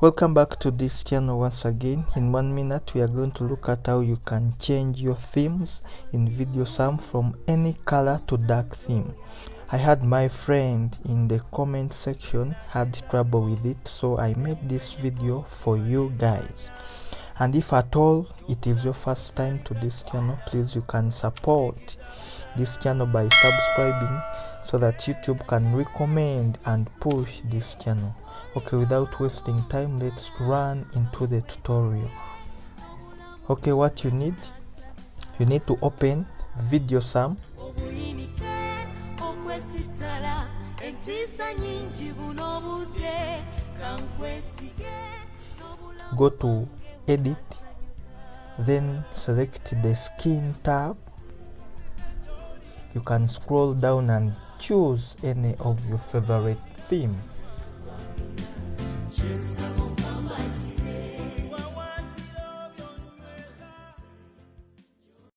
Welcome back to this channel once again. In 1 minute we are going to look at how you can change your themes in Videopsalm from any color to dark theme. I had my friend in the comment section had trouble with it, so I made this video for you guys. And if at all it is your first time to this channel, please you can support this channel by subscribing so that YouTube can recommend and push this channel. Okay, without wasting time, let's run into the tutorial. Okay, what you need to open Videopsalm. Go to edit, then select the skin tab. You can scroll down and choose any of your favorite theme.